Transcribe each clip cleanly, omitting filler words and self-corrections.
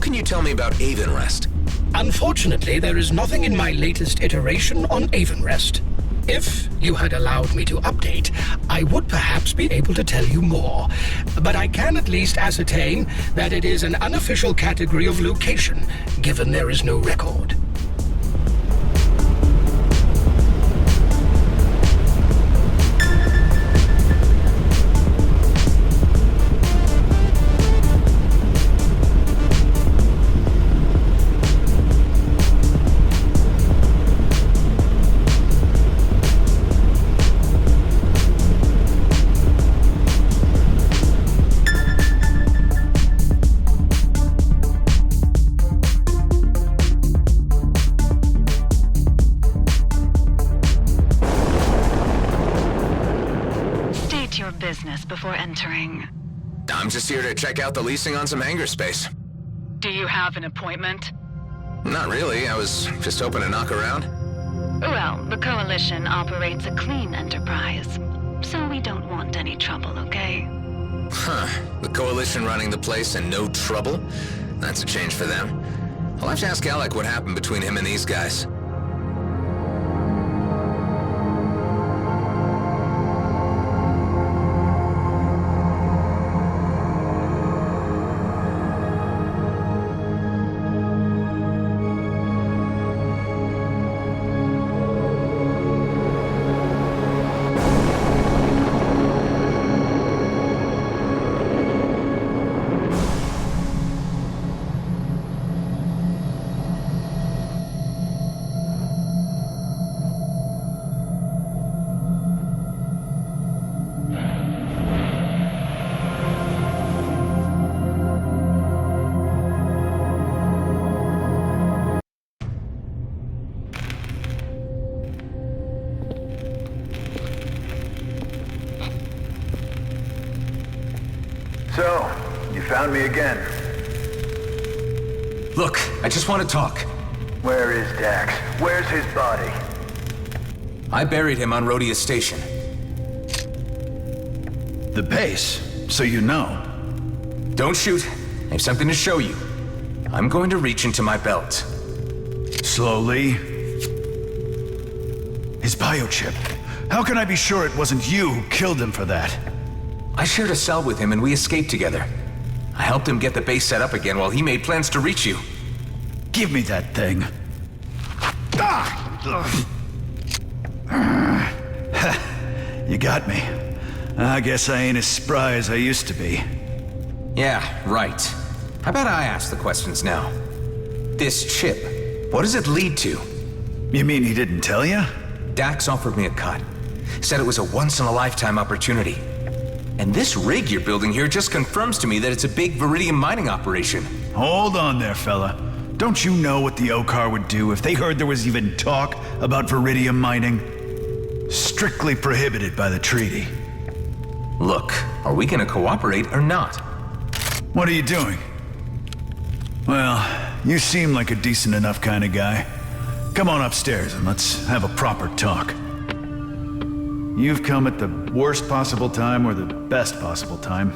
can you tell me about Avonrest? Unfortunately, there is nothing in my latest iteration on Avonrest. If you had allowed me to update, I would perhaps be able to tell you more. But I can at least ascertain that it is an unofficial category of location, given there is no record. Before entering. I'm just here to check out the leasing on some hangar space. Do you have an appointment? Not really, I was just hoping to knock around. Well, the Coalition operates a clean enterprise, so we don't want any trouble, okay? Huh, the Coalition running the place and no trouble? That's a change for them. I'll have to ask Alec what happened between him and these guys. So, you found me again. Look, I just want to talk. Where is Dax? Where's his body? I buried him on Rhodia Station. The base, so you know. Don't shoot. I have something to show you. I'm going to reach into my belt. Slowly. His biochip. How can I be sure it wasn't you who killed him for that? I shared a cell with him and we escaped together. I helped him get the base set up again while he made plans to reach you. Give me that thing. You got me. I guess I ain't as spry as I used to be. Yeah, right. How about I ask the questions now? This chip, what does it lead to? You mean he didn't tell you? Dax offered me a cut. Said it was a once-in-a-lifetime opportunity. And this rig you're building here just confirms to me that it's a big Viridium mining operation. Hold on there, fella. Don't you know what the Okar would do if they heard there was even talk about Viridium mining? Strictly prohibited by the treaty. Look, are we gonna cooperate or not? What are you doing? Well, you seem like a decent enough kind of guy. Come on upstairs and let's have a proper talk. You've come at the worst possible time or the best possible time.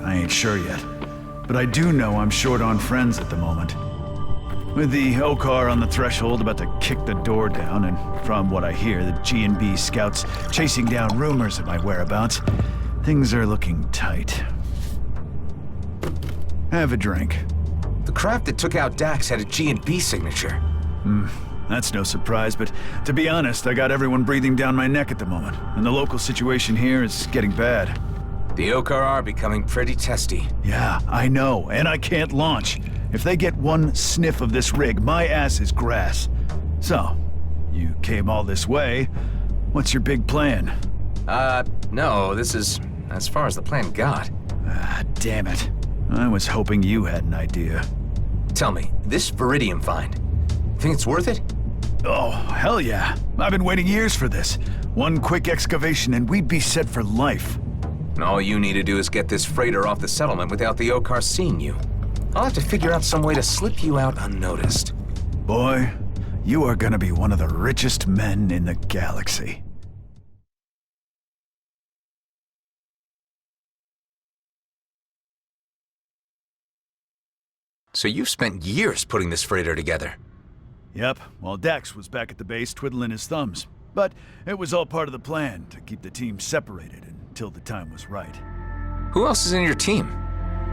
I ain't sure yet. But I do know I'm short on friends at the moment. With the Okar on the threshold about to kick the door down, and from what I hear, the G&B scouts chasing down rumors of my whereabouts, things are looking tight. Have a drink. The craft that took out Dax had a G&B signature. That's no surprise, but to be honest, I got everyone breathing down my neck at the moment, and the local situation here is getting bad. The Okar are becoming pretty testy. Yeah, I know, and I can't launch. If they get one sniff of this rig, my ass is grass. So, you came all this way. What's your big plan? No, this is as far as the plan got. Ah, damn it. I was hoping you had an idea. Tell me, this Viridium find, think it's worth it? Oh, hell yeah. I've been waiting years for this. One quick excavation and we'd be set for life. And all you need to do is get this freighter off the settlement without the Okar seeing you. I'll have to figure out some way to slip you out unnoticed. Boy, you are gonna be one of the richest men in the galaxy. So you've spent years putting this freighter together. Yep, while Dax was back at the base twiddling his thumbs. But it was all part of the plan to keep the team separated until the time was right. Who else is in your team?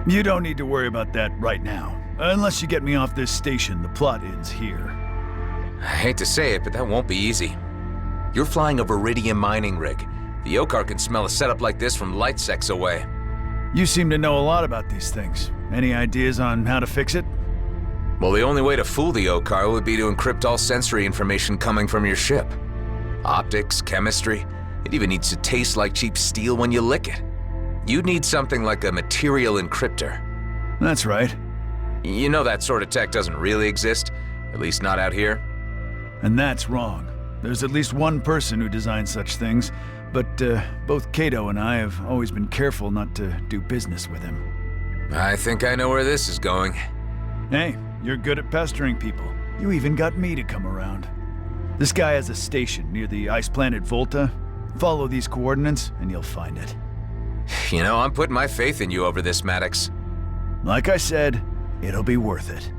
You don't need to worry about that right now. Unless you get me off this station, the plot ends here. I hate to say it, but that won't be easy. You're flying a Viridium mining rig. The Okar can smell a setup like this from light secs away. You seem to know a lot about these things. Any ideas on how to fix it? Well, the only way to fool the Okar would be to encrypt all sensory information coming from your ship. Optics, chemistry, it even needs to taste like cheap steel when you lick it. You'd need something like a material encryptor. That's right. You know that sort of tech doesn't really exist, at least not out here. And that's wrong. There's at least one person who designs such things, but both Kato and I have always been careful not to do business with him. I think I know where this is going. Hey, you're good at pestering people. You even got me to come around. This guy has a station near the ice planet Volta. Follow these coordinates and you'll find it. You know, I'm putting my faith in you over this, Maddox. Like I said, it'll be worth it.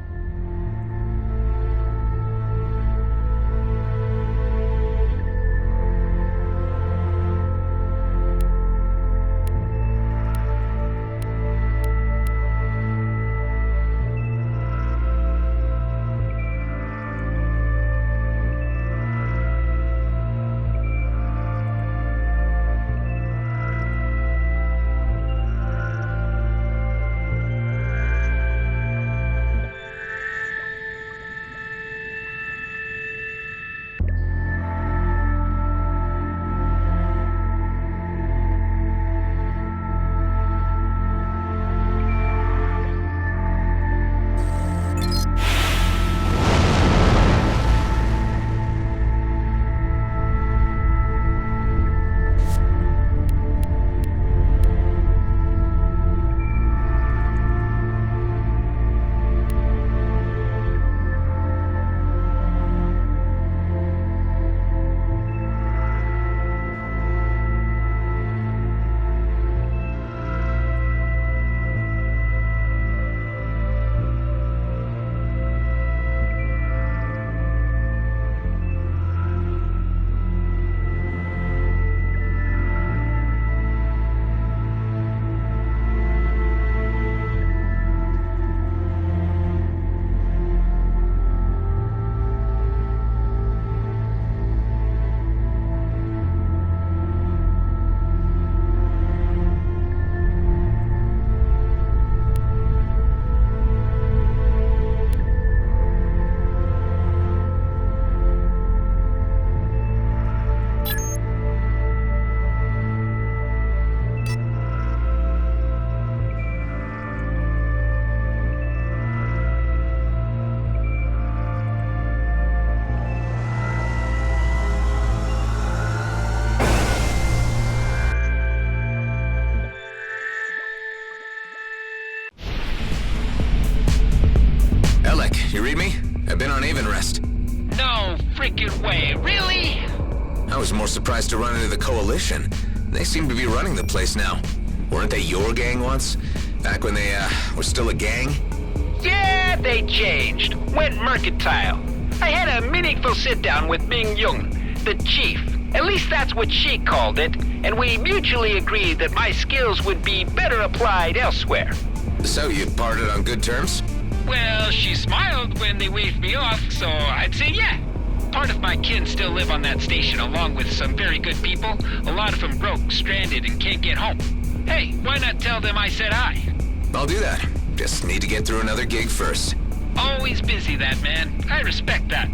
You read me? I've been on Rest. No freaking way, really? I was more surprised to run into the Coalition. They seem to be running the place now. Weren't they your gang once? Back when they, were still a gang? Yeah, they changed. Went mercantile. I had a meaningful sit-down with Ming Jung, the chief. At least that's what she called it, and we mutually agreed that my skills would be better applied elsewhere. So you parted on good terms? Well, she smiled when they waved me off, so I'd say yeah. Part of my kin still live on that station along with some very good people. A lot of them broke, stranded, and can't get home. Hey, why not tell them I said hi? I'll do that. Just need to get through another gig first. Always busy, that man. I respect that.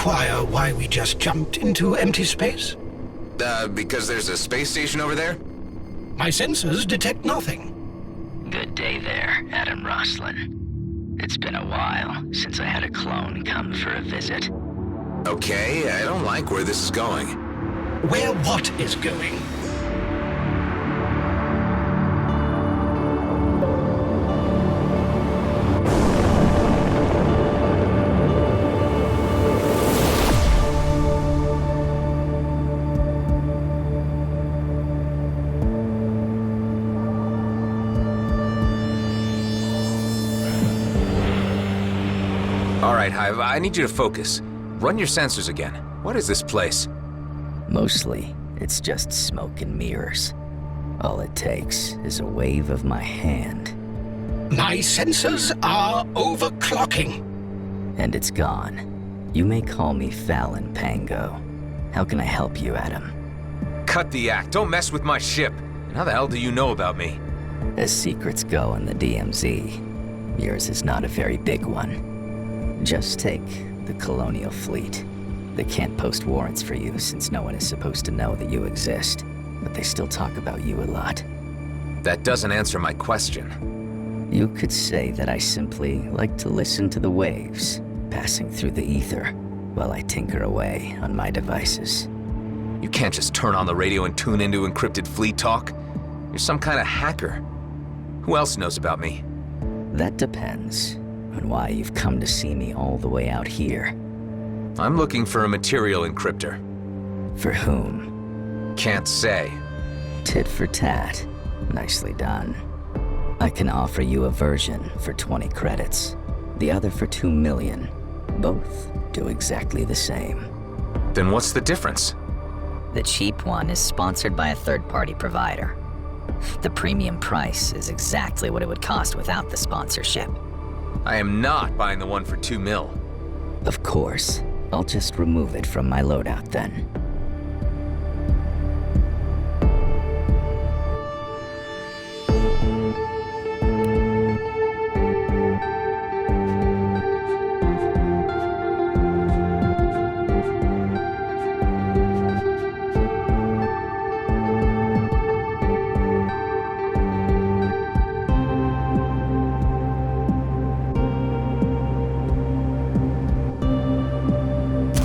inquire why we just jumped into empty space? Because there's a space station over there? My sensors detect nothing. Good day there, Adam Roslin. It's been a while since I had a clone come for a visit. Okay, I don't like where this is going. Where what is going? Alright, Hive, I need you to focus. Run your sensors again. What is this place? Mostly, it's just smoke and mirrors. All it takes is a wave of my hand, My sensors are overclocking. and it's gone. You may call me Fallon Pango. How can I help you, Adam? Cut the act. Don't mess with my ship. And how the hell do you know about me? As secrets go in the DMZ, yours is not a very big one. Just take the Colonial Fleet. They can't post warrants for you since no one is supposed to know that you exist, but they still talk about you a lot. That doesn't answer my question. You could say that I simply like to listen to the waves passing through the ether while I tinker away on my devices. You can't just turn on the radio and tune into encrypted fleet talk. You're some kind of hacker. Who else knows about me? That depends on why you've come to see me all the way out here. I'm looking for a material encryptor. For whom? Can't say. Tit for tat. Nicely done. I can offer you a version for 20 credits, the other for 2 million. Both do exactly the same. Then what's the difference? The cheap one is sponsored by a third-party provider. The premium price is exactly what it would cost without the sponsorship. I am not buying the one for 2 mil. Of course. I'll just remove it from my loadout then.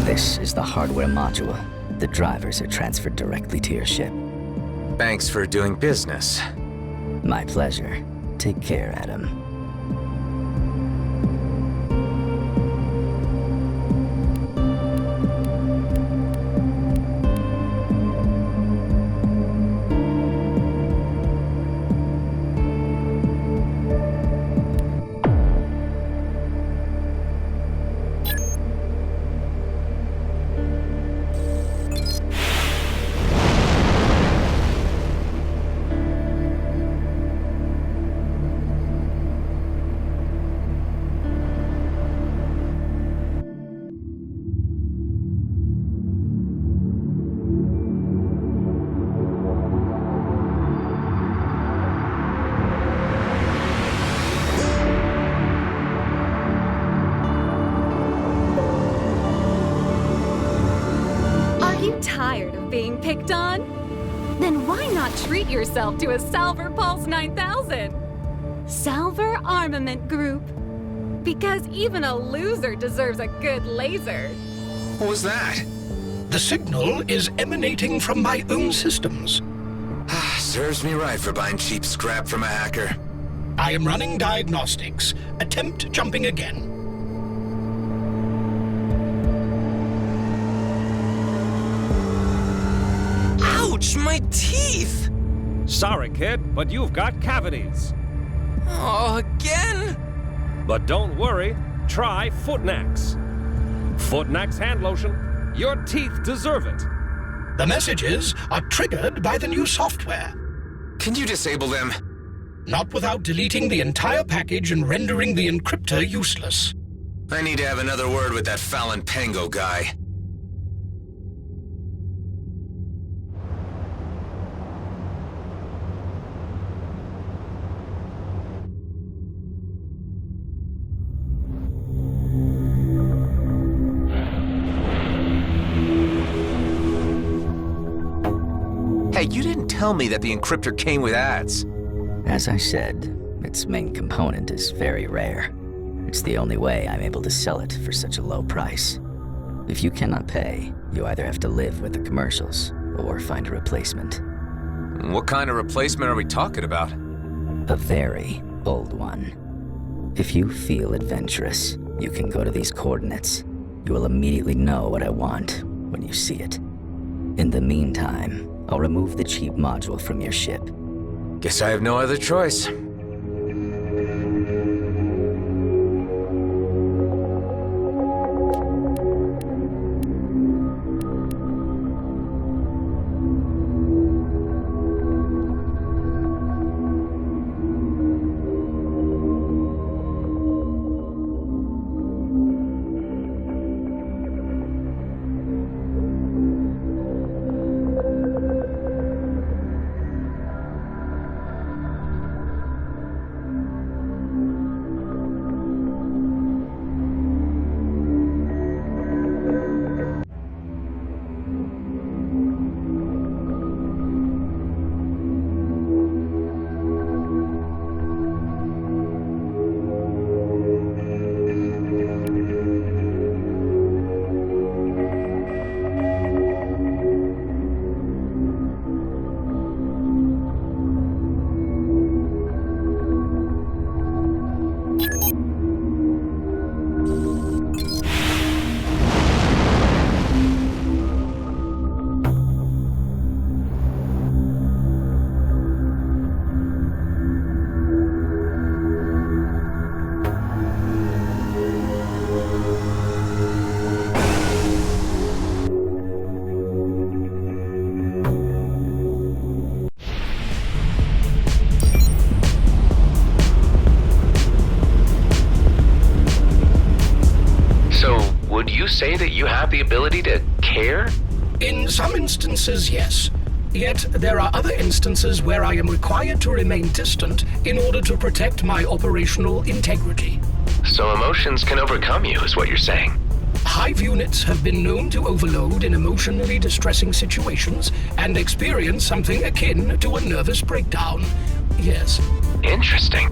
This is the hardware module. The drivers are transferred directly to your ship. Thanks for doing business. My pleasure. Take care, Adam. Tired of being picked on? Then why not treat yourself to a Salver Pulse 9000? Salver Armament Group. Because even a loser deserves a good laser. What was that? The signal is emanating from my own systems. Serves me right for buying cheap scrap from a hacker. I am running diagnostics. Attempt jumping again. Ouch, my teeth! Sorry, kid, but you've got cavities. Oh, again? But don't worry, try Footnax. Footnax hand lotion. Your teeth deserve it. The messages are triggered by the new software. Can you disable them? Not without deleting the entire package and rendering the encryptor useless. I need to have another word with that Fallon Pango guy. tell me that the encryptor came with ads. As I said, its main component is very rare. It's the only way I'm able to sell it for such a low price. If you cannot pay, you either have to live with the commercials or find a replacement. What kind of replacement are we talking about? A very old one. If you feel adventurous, you can go to these coordinates. You will immediately know what I want when you see it. In the meantime, I'll remove the cheap module from your ship. Guess I have no other choice. Would you say that you have the ability to care? In some instances, yes. Yet there are other instances where I am required to remain distant in order to protect my operational integrity. So emotions can overcome you, is what you're saying? Hive units have been known to overload in emotionally distressing situations and experience something akin to a nervous breakdown. Yes. Interesting.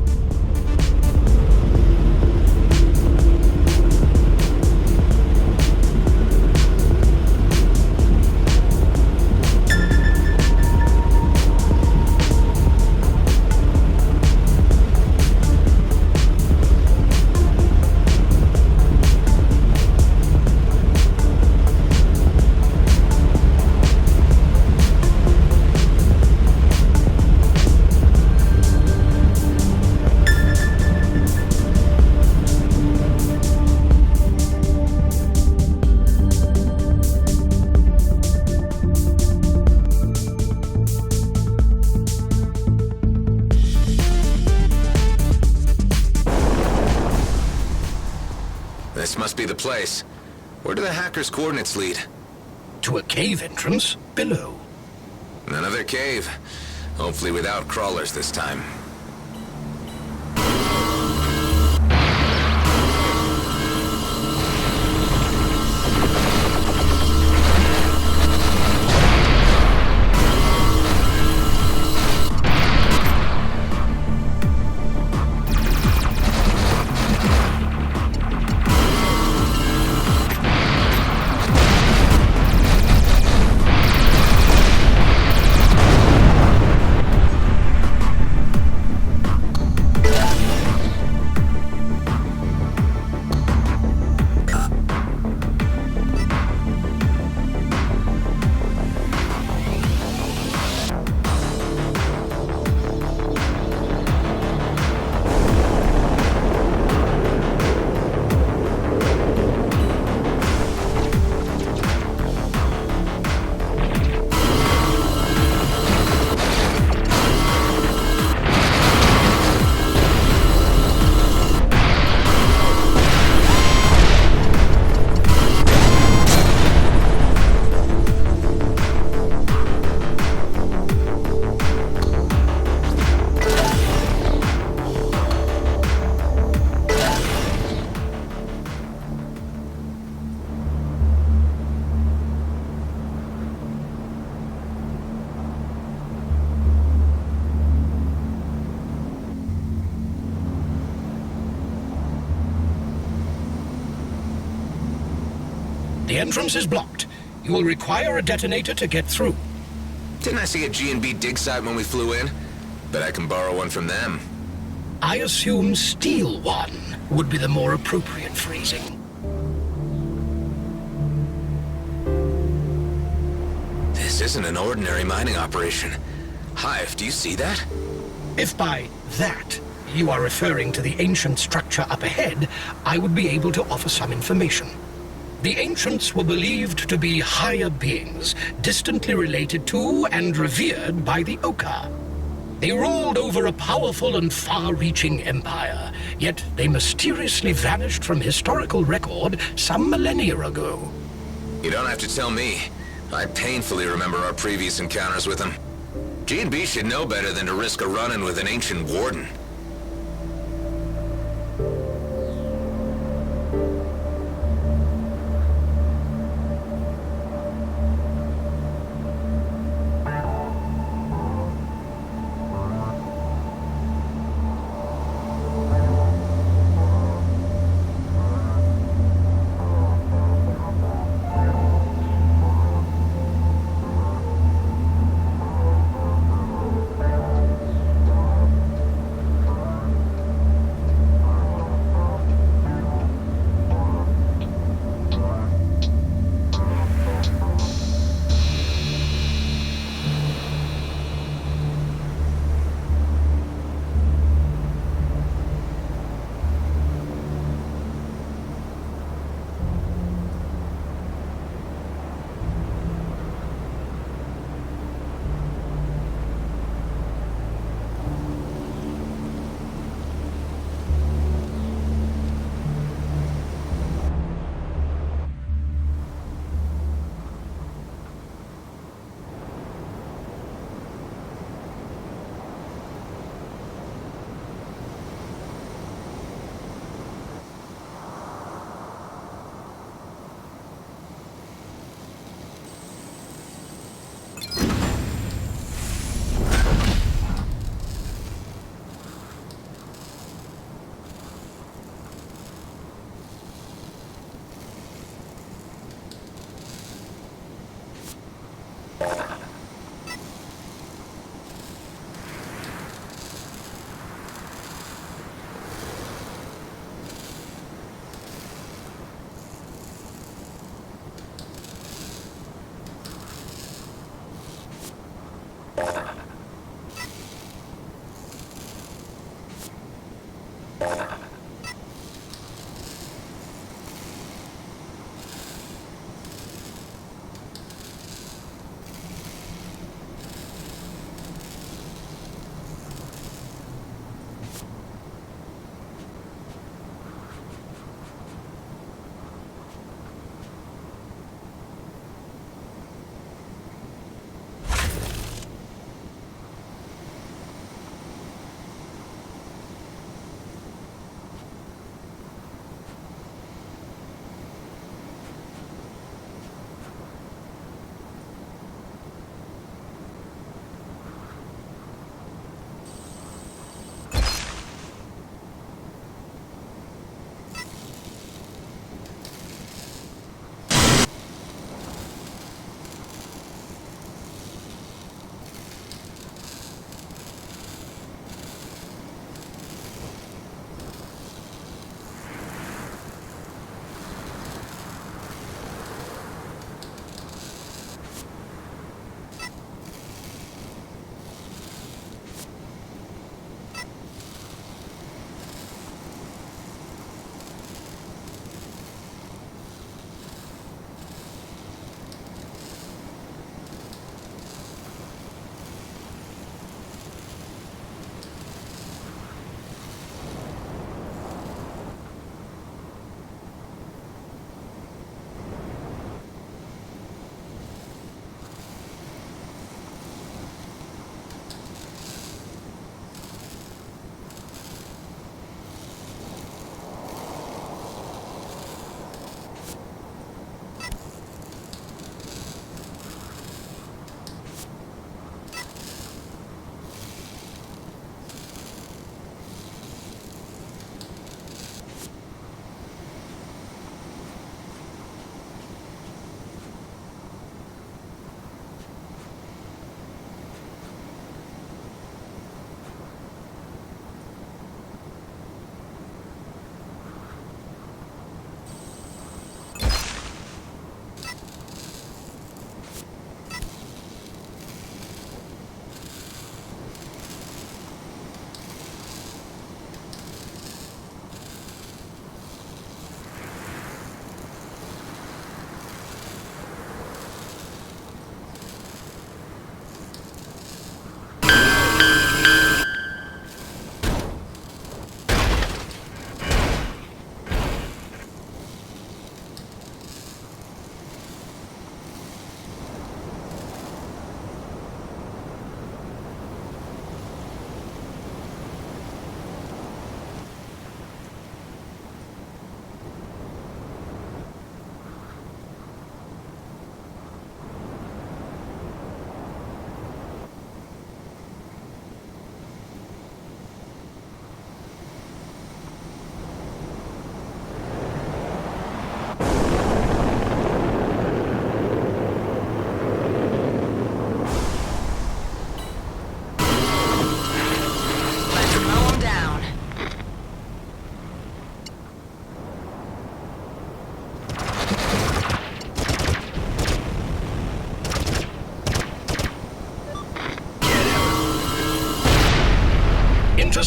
This must be the place. Where do the hackers' coordinates lead? To a cave entrance below. Another cave. Hopefully without crawlers this time. The entrance is blocked. You will require a detonator to get through. Didn't I see a G&B dig site when we flew in? Bet I can borrow one from them. I assume steal one would be the more appropriate phrasing. This isn't an ordinary mining operation. Hive, do you see that? If by that you are referring to the ancient structure up ahead, I would be able to offer some information. The ancients were believed to be higher beings, distantly related to and revered by the Oka. They ruled over a powerful and far-reaching empire, yet they mysteriously vanished from historical record some millennia ago. You don't have to tell me. I painfully remember our previous encounters with them. G&B should know better than to risk a run-in with an ancient warden.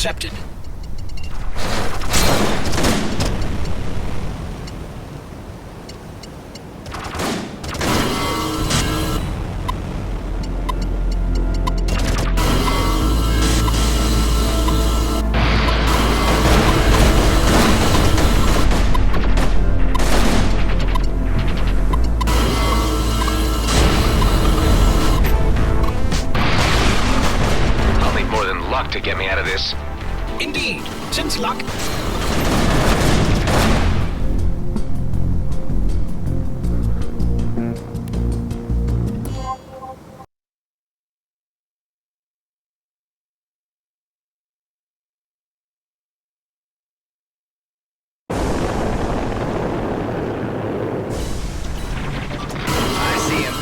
intercepted. I'll need more than luck to get me out of this. Indeed, since luck... I see him.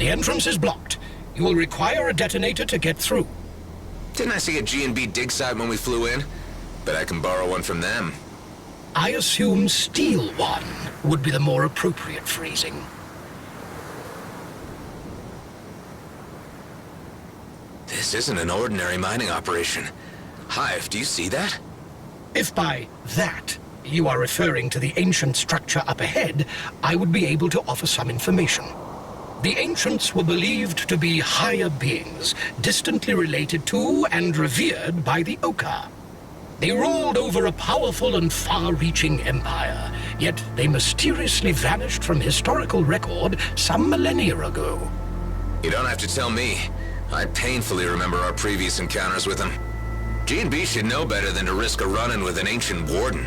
The entrance is blocked. You will require a detonator to get through. Didn't I see a G&B dig site when we flew in? Bet I can borrow one from them. I assume steal one would be the more appropriate phrasing. This isn't an ordinary mining operation. Hive, do you see that? If by that you are referring to the ancient structure up ahead, I would be able to offer some information. The ancients were believed to be higher beings, distantly related to and revered by the Oka. They ruled over a powerful and far-reaching empire, yet they mysteriously vanished from historical record some millennia ago. You don't have to tell me. I painfully remember our previous encounters with them. G&B should know better than to risk a run-in with an ancient warden.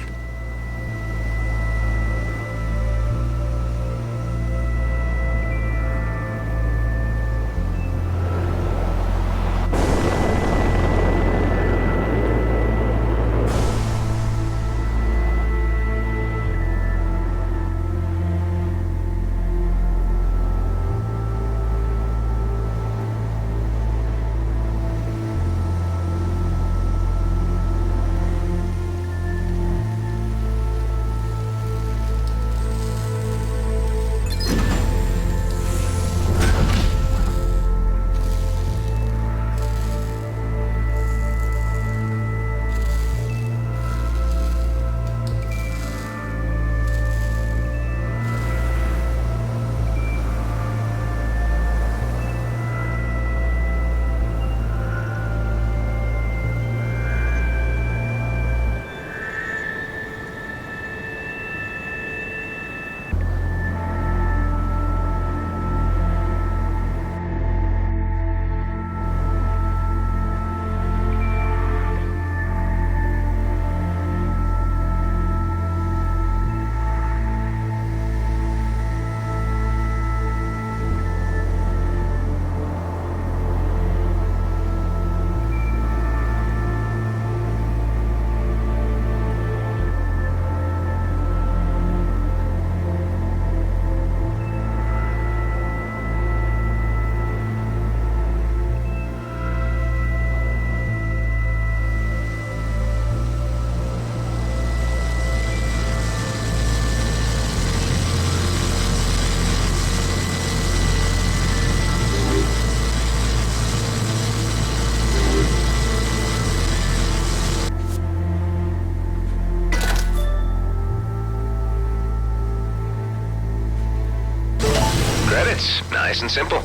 Nice and simple.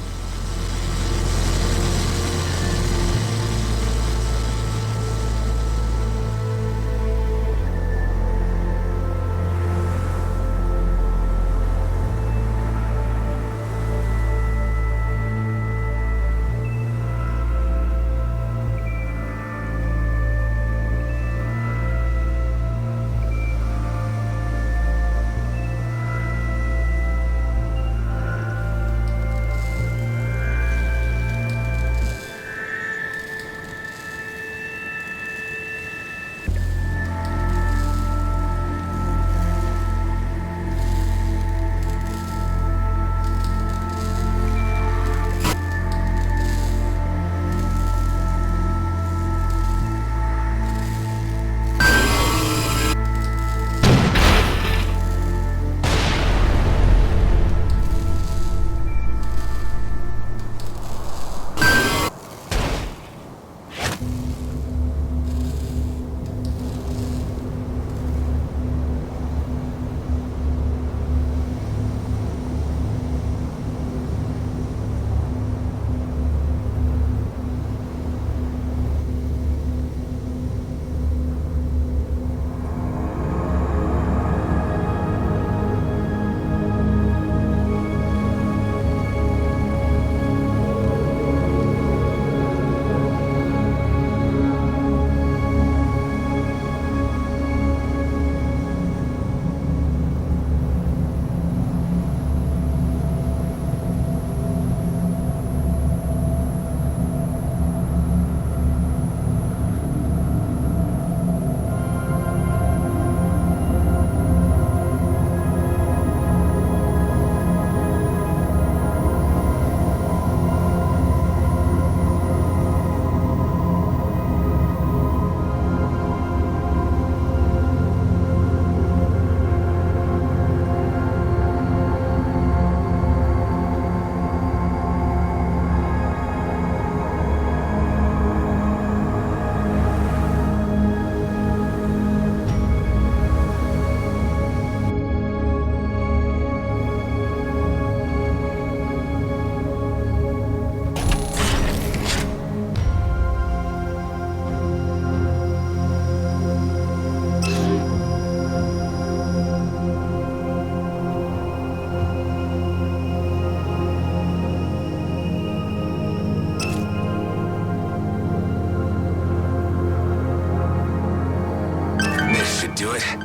Do it. You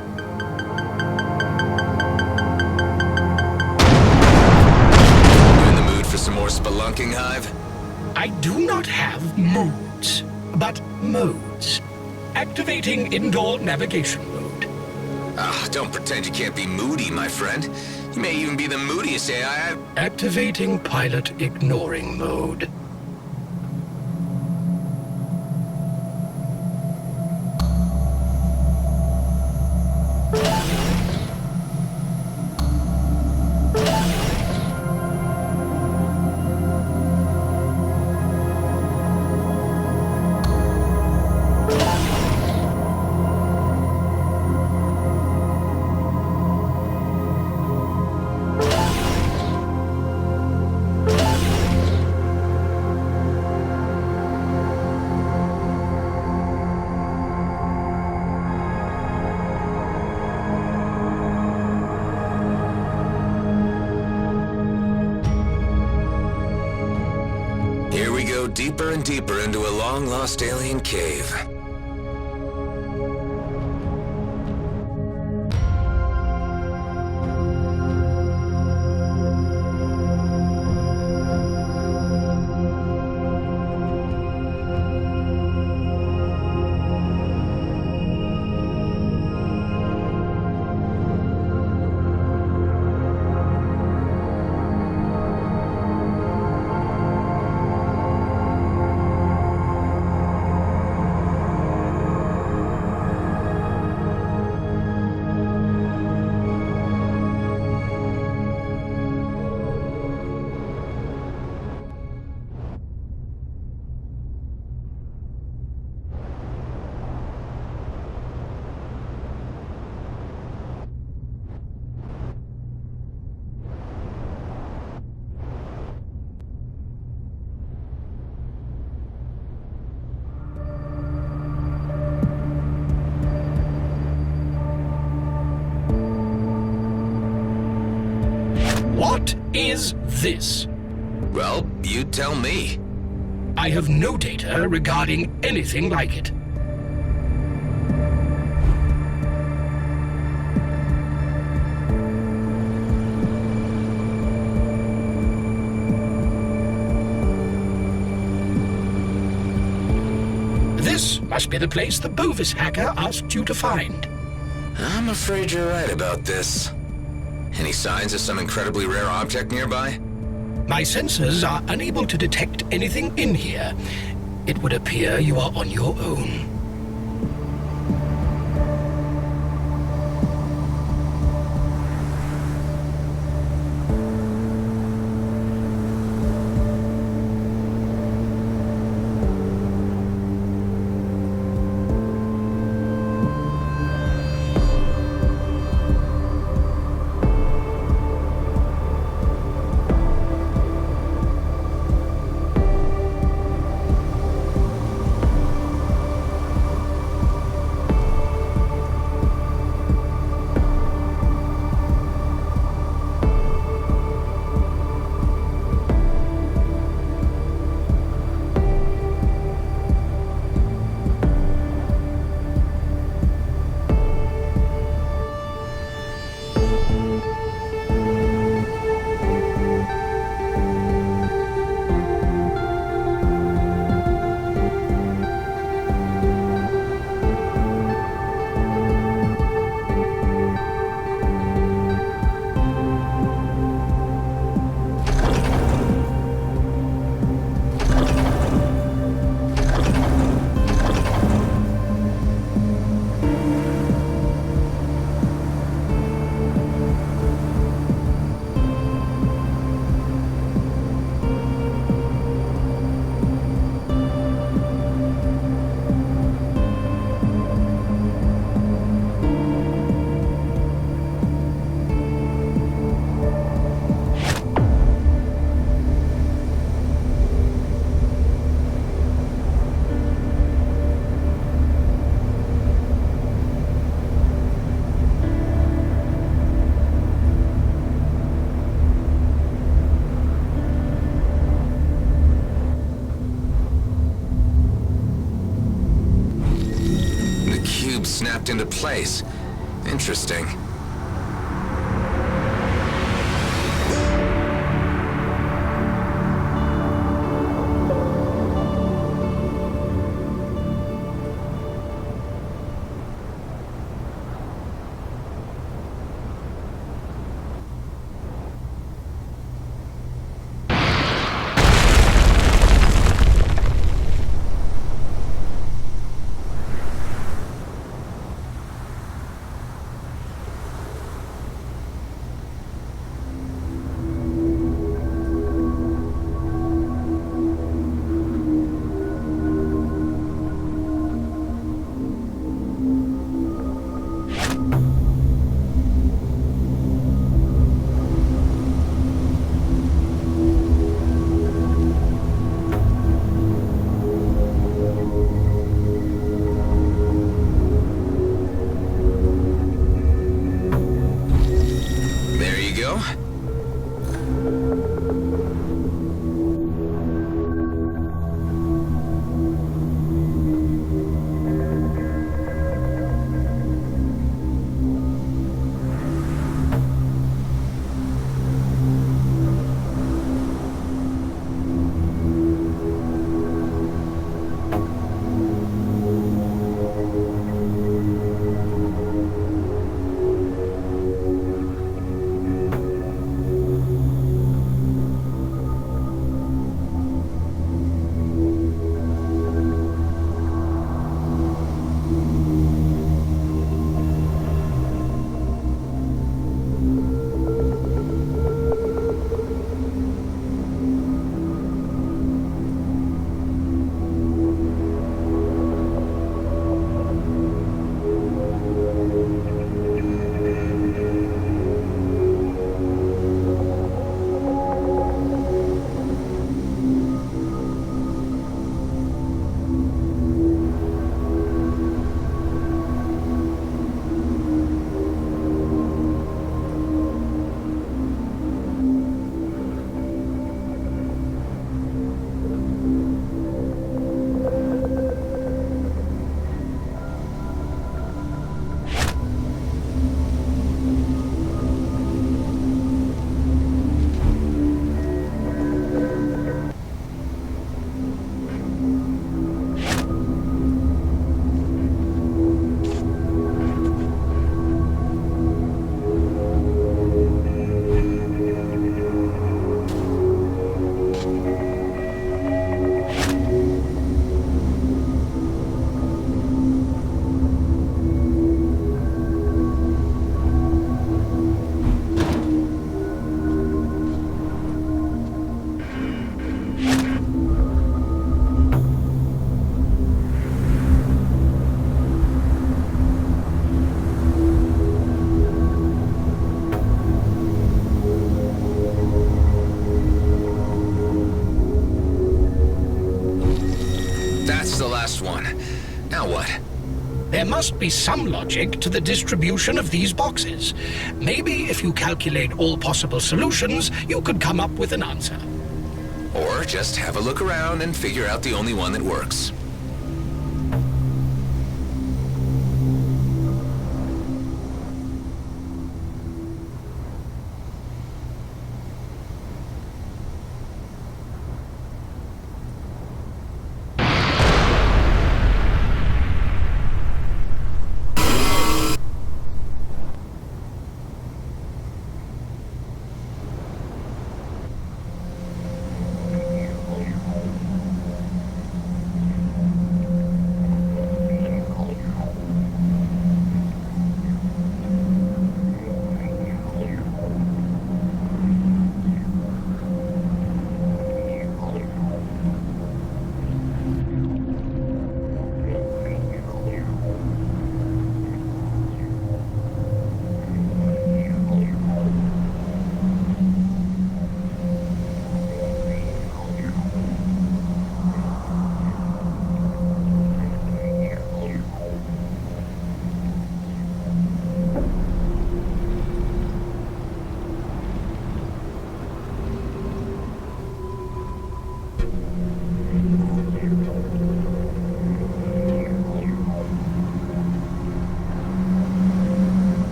in the mood for some more spelunking, Hive? I do not have moods, but modes. Activating indoor navigation mode. Ah, don't pretend you can't be moody, my friend. You may even be the moodiest AI I've... Activating pilot ignoring mode. Here we go deeper and deeper into a long-lost alien cave. is this? Well, you tell me. I have no data regarding anything like it. This must be the place the Bovis hacker asked you to find. I'm afraid you're right about this. Any signs of some incredibly rare object nearby? My sensors are unable to detect anything in here. It would appear you are on your own. Snapped into place. Interesting. was the last one. Now what? There must be some logic to the distribution of these boxes. Maybe if you calculate all possible solutions, you could come up with an answer. Or just have a look around and figure out the only one that works.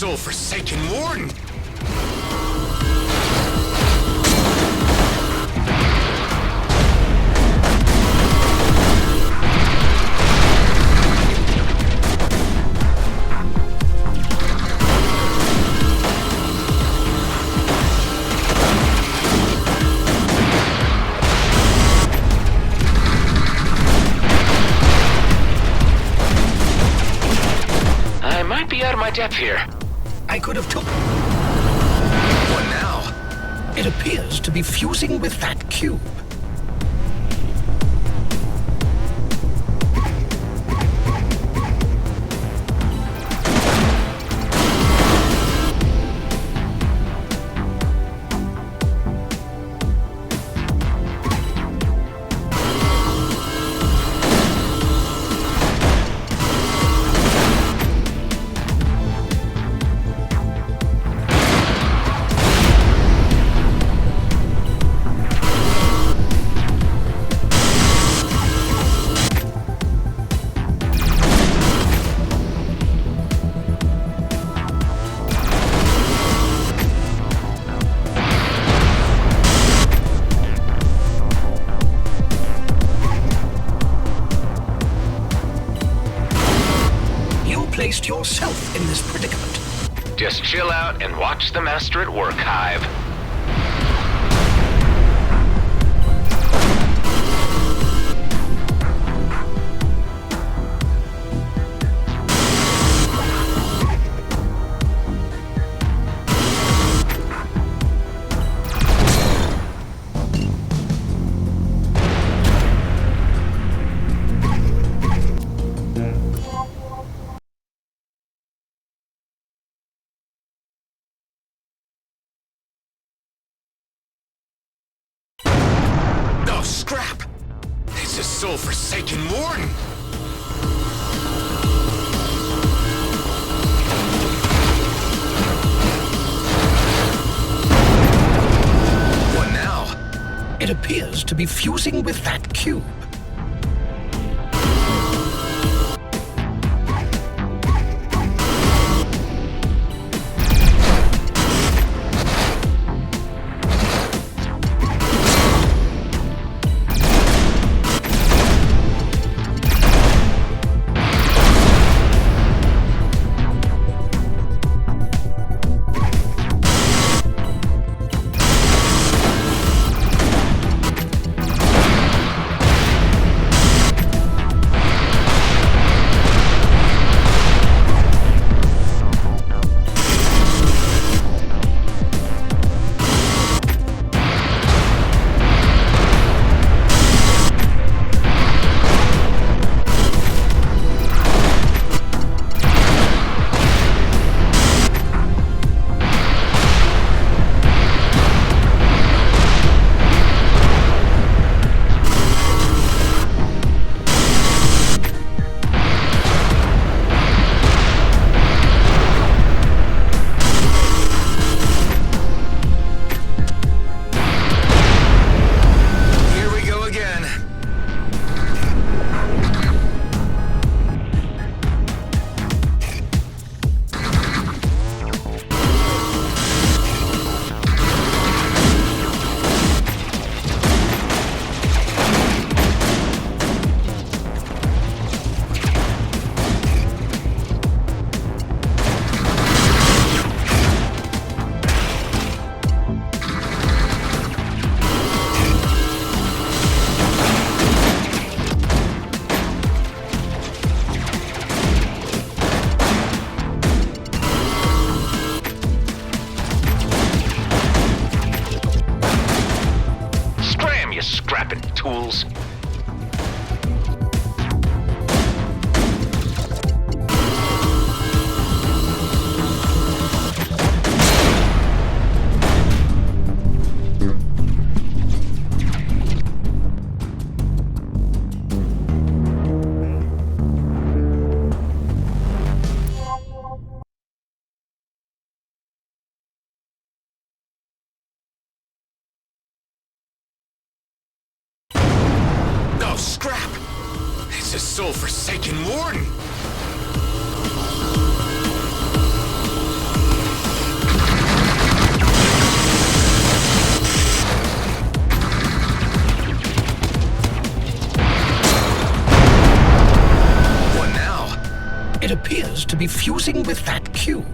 soul-forsaken warden! I might be out of my depth here. I could have took... What now? It appears to be fusing with that cube. placed yourself in this predicament. Just chill out and watch the master at work, Hive. Oh, scrap! It's a soul-forsaken warden! What now? It appears to be fusing with that cube. Scrapping tools. Oh, scrap! It's a soul-forsaken warden! What now? It appears to be fusing with that cube.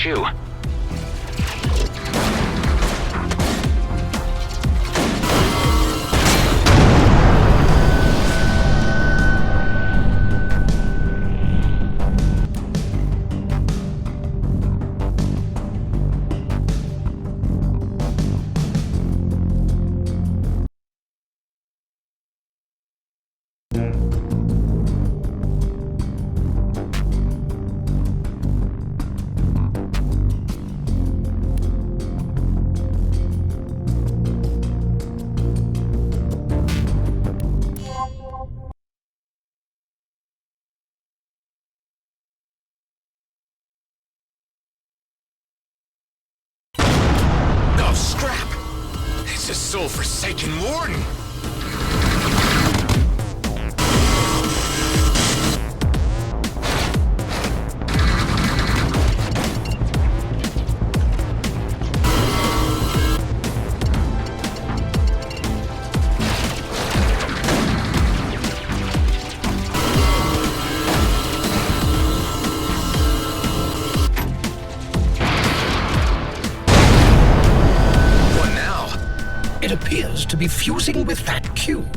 shoe. Oh, scrap! It's a soul-forsaken warden! It appears to be fusing with that cube.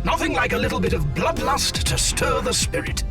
Nothing like a little bit of bloodlust to stir the spirit.